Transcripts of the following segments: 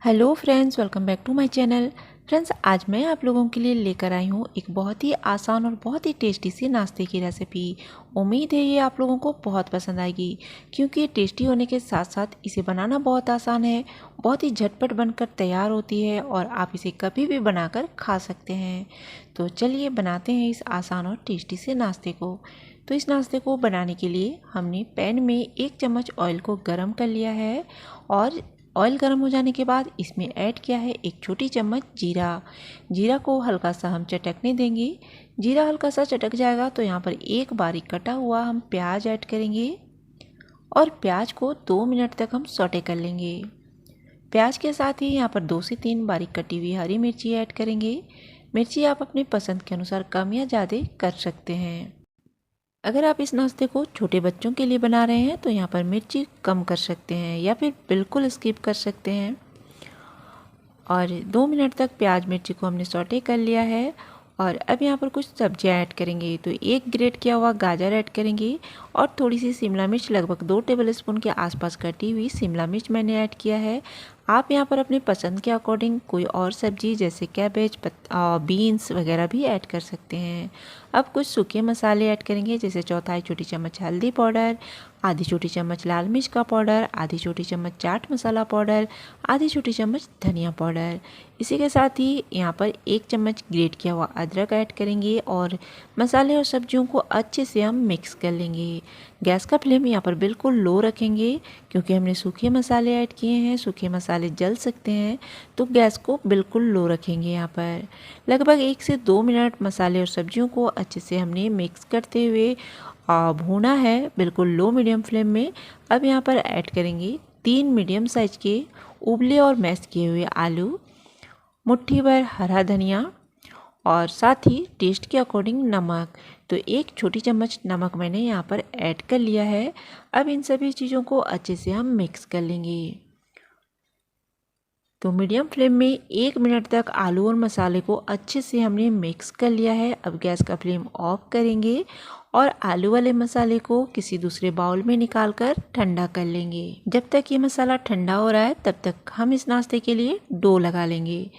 Hello friends, welcome back to my channel. Friends, आज मैं आप लोगों के लिए लेकर आई हूँ एक बहुत ही आसान और बहुत ही टेस्टी सी नाश्ते की रेसिपी। उम्मीद है ये आप लोगों को बहुत पसंद आएगी, क्योंकि ये टेस्टी होने के साथ साथ इसे बनाना बहुत आसान है, बहुत ही झटपट बनकर तैयार होती है और आप इसे कभी भी बनाकर खा सकते हैं। तो चलिए बनाते हैं इस आसान और टेस्टी से नाश्ते को। तो इस नाश्ते को बनाने के लिए हमने पैन में 1 चम्मच ऑयल को गर्म कर लिया है और ऑयल गर्म हो जाने के बाद इसमें ऐड किया है 1 छोटी चम्मच जीरा। जीरा को हल्का सा हम चटकने देंगे। जीरा हल्का सा चटक जाएगा तो यहाँ पर एक बारीक कटा हुआ हम प्याज ऐड करेंगे और प्याज को 2 मिनट तक हम सौटे कर लेंगे। प्याज के साथ ही यहाँ पर 2 से 3 बारीक कटी हुई हरी मिर्ची ऐड करेंगे। मिर्ची आप अपनी पसंद के अनुसार कम या ज़्यादा कर सकते हैं। अगर आप इस नाश्ते को छोटे बच्चों के लिए बना रहे हैं तो यहाँ पर मिर्ची कम कर सकते हैं या फिर बिल्कुल स्किप कर सकते हैं। और 2 मिनट तक प्याज मिर्ची को हमने सौटे कर लिया है और अब यहाँ पर कुछ सब्जियाँ ऐड करेंगे। तो 1 ग्रेट किया हुआ गाजर ऐड करेंगे और थोड़ी सी शिमला मिर्च, लगभग 2 टेबलस्पून के आसपास कटी हुई शिमला मिर्च मैंने ऐड किया है। आप यहाँ पर अपनी पसंद के अकॉर्डिंग कोई और सब्जी जैसे कैबेज, बीन्स वगैरह भी ऐड कर सकते हैं। अब कुछ सूखे मसाले ऐड करेंगे, जैसे 1/4 छोटी चम्मच हल्दी पाउडर, आधी छोटी चम्मच लाल मिर्च का पाउडर, आधी छोटी चम्मच चाट मसाला पाउडर, आधी छोटी चम्मच धनिया पाउडर। इसी के साथ ही यहाँ पर 1 चम्मच ग्रेट किया हुआ अदरक ऐड करेंगे और मसाले और सब्जियों को अच्छे से हम मिक्स कर लेंगे। गैस का फ्लेम यहाँ पर बिल्कुल लो रखेंगे, क्योंकि हमने सूखे मसाले ऐड किए हैं। सूखे मसाले जल सकते हैं, तो गैस को बिल्कुल लो रखेंगे। यहाँ पर लगभग 1 से 2 मिनट मसाले और सब्जियों को अच्छे से हमने मिक्स करते हुए भूना है, बिल्कुल लो मीडियम फ्लेम में। अब यहाँ पर ऐड करेंगे 3 मीडियम साइज के उबले और मैश किए हुए आलू, मुट्ठी भर हरा धनिया और साथ ही टेस्ट के अकॉर्डिंग नमक। तो 1 छोटी चम्मच नमक मैंने यहाँ पर ऐड कर लिया है। अब इन सभी चीज़ों को अच्छे से हम मिक्स कर लेंगे। तो मीडियम फ्लेम में 1 मिनट तक आलू और मसाले को अच्छे से हमने मिक्स कर लिया है। अब गैस का फ्लेम ऑफ करेंगे और आलू वाले मसाले को किसी दूसरे बाउल में निकाल कर ठंडा कर लेंगे। जब तक ये मसाला ठंडा हो रहा है तब तक हम इस नाश्ते के लिए डो लगा लेंगे।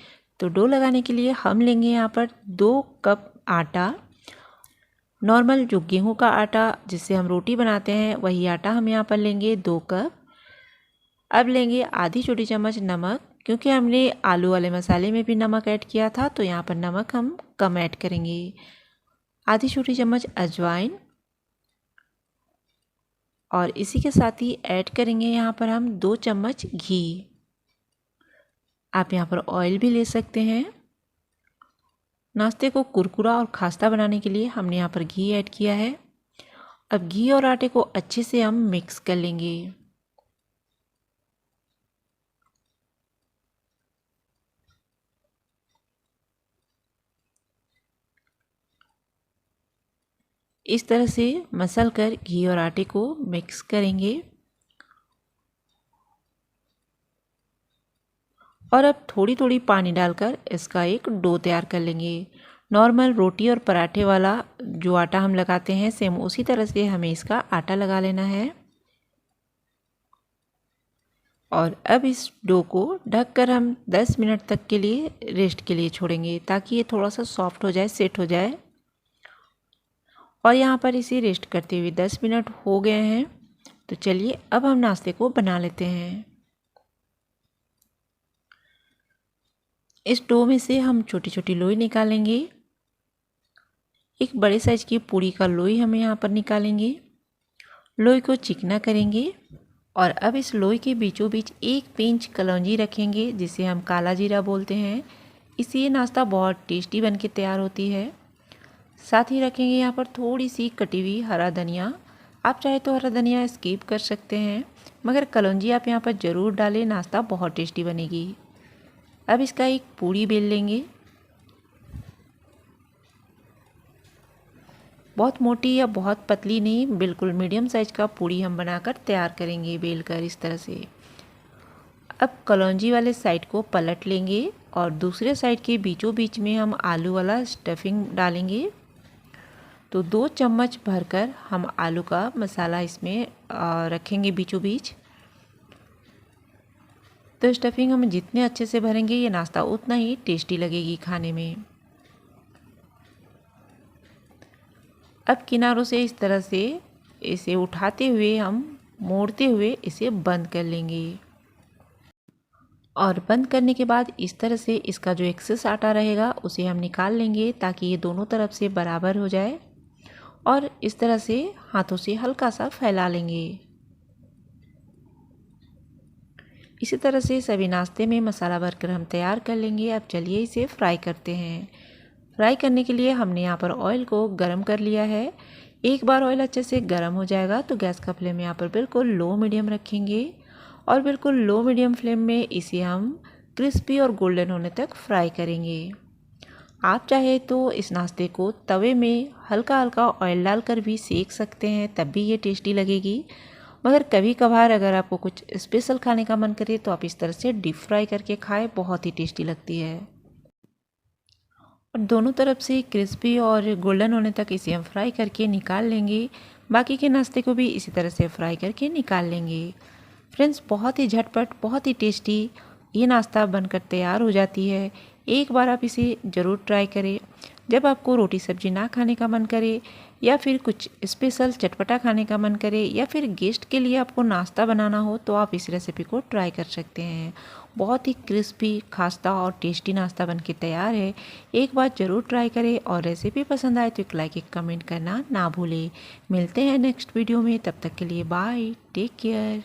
तो डो लगाने के लिए हम लेंगे यहाँ पर 2 कप आटा। नॉर्मल जो गेहूं का आटा जिससे हम रोटी बनाते हैं वही आटा हम यहाँ पर लेंगे 2 कप। अब लेंगे आधी छोटी चम्मच नमक, क्योंकि हमने आलू वाले मसाले में भी नमक ऐड किया था तो यहाँ पर नमक हम कम ऐड करेंगे। आधी छोटी चम्मच अजवाइन और इसी के साथ ही ऐड करेंगे यहाँ पर हम 2 चम्मच घी। आप यहाँ पर ऑयल भी ले सकते हैं। नाश्ते को कुरकुरा और खास्ता बनाने के लिए हमने यहाँ पर घी ऐड किया है। अब घी और आटे को अच्छे से हम मिक्स कर लेंगे। इस तरह से मसल कर घी और आटे को मिक्स करेंगे और अब थोड़ी थोड़ी पानी डालकर इसका एक डो तैयार कर लेंगे। नॉर्मल रोटी और पराठे वाला जो आटा हम लगाते हैं सेम उसी तरह से हमें इसका आटा लगा लेना है। और अब इस डो को ढककर हम 10 मिनट तक के लिए रेस्ट के लिए छोड़ेंगे, ताकि ये थोड़ा सा सॉफ्ट हो जाए, सेट हो जाए। और यहाँ पर इसे रेस्ट करते हुए 10 मिनट हो गए हैं। तो चलिए अब हम नाश्ते को बना लेते हैं। इस डो में से हम छोटी छोटी लोई निकालेंगे। एक बड़े साइज की पूरी का लोई हम यहाँ पर निकालेंगे। लोई को चिकना करेंगे और अब इस लोई के बीचों बीच 1 पिंच कलौंजी रखेंगे, जिसे हम काला जीरा बोलते हैं। इससे ये नाश्ता बहुत टेस्टी बन के तैयार होती है। साथ ही रखेंगे यहाँ पर थोड़ी सी कटी हुई हरा धनिया। आप चाहे तो हरा धनिया स्किप कर सकते हैं, मगर कलौंजी आप यहाँ पर ज़रूर डालें, नाश्ता बहुत टेस्टी बनेगी। अब इसका एक पूरी बेल लेंगे। बहुत मोटी या बहुत पतली नहीं, बिल्कुल मीडियम साइज का पूरी हम बनाकर तैयार करेंगे बेल कर इस तरह से। अब कलौंजी वाले साइड को पलट लेंगे और दूसरे साइड के बीचों बीच में हम आलू वाला स्टफिंग डालेंगे। तो 2 चम्मच भरकर हम आलू का मसाला इसमें रखेंगे बीचों बीच। तो स्टफिंग हम जितने अच्छे से भरेंगे ये नाश्ता उतना ही टेस्टी लगेगी खाने में। अब किनारों से इस तरह से इसे उठाते हुए हम मोड़ते हुए इसे बंद कर लेंगे। और बंद करने के बाद इस तरह से इसका जो एक्सेस आटा रहेगा उसे हम निकाल लेंगे ताकि ये दोनों तरफ से बराबर हो जाए। और इस तरह से हाथों से हल्का सा फैला लेंगे। इसी तरह से सभी नाश्ते में मसाला भरकर हम तैयार कर लेंगे। अब चलिए इसे फ्राई करते हैं। फ्राई करने के लिए हमने यहाँ पर ऑयल को गरम कर लिया है। एक बार ऑयल अच्छे से गरम हो जाएगा तो गैस का फ्लेम यहाँ पर बिल्कुल लो मीडियम रखेंगे और बिल्कुल लो मीडियम फ्लेम में इसे हम क्रिस्पी और गोल्डन होने तक फ्राई करेंगे। आप चाहे तो इस नाश्ते को तवे में हल्का हल्का ऑयल डालकर भी सेक सकते हैं, तब भी ये टेस्टी लगेगी। मगर कभी कभार अगर आपको कुछ स्पेशल खाने का मन करे तो आप इस तरह से डीप फ्राई करके खाएं, बहुत ही टेस्टी लगती है। और दोनों तरफ से क्रिस्पी और गोल्डन होने तक इसे हम फ्राई करके निकाल लेंगे। बाकी के नाश्ते को भी इसी तरह से फ्राई करके निकाल लेंगे। फ्रेंड्स, बहुत ही झटपट बहुत ही टेस्टी ये नाश्ता बनकर तैयार हो जाती है। एक बार आप इसे ज़रूर ट्राई करें। जब आपको रोटी सब्जी ना खाने का मन करे या फिर कुछ स्पेशल चटपटा खाने का मन करे या फिर गेस्ट के लिए आपको नाश्ता बनाना हो तो आप इस रेसिपी को ट्राई कर सकते हैं। बहुत ही क्रिस्पी, खास्ता और टेस्टी नाश्ता बनके तैयार है। एक बार ज़रूर ट्राई करें और रेसिपी पसंद आए तो एक लाइक एक कमेंट करना ना भूलें। मिलते हैं नेक्स्ट वीडियो में, तब तक के लिए बाय, टेक केयर।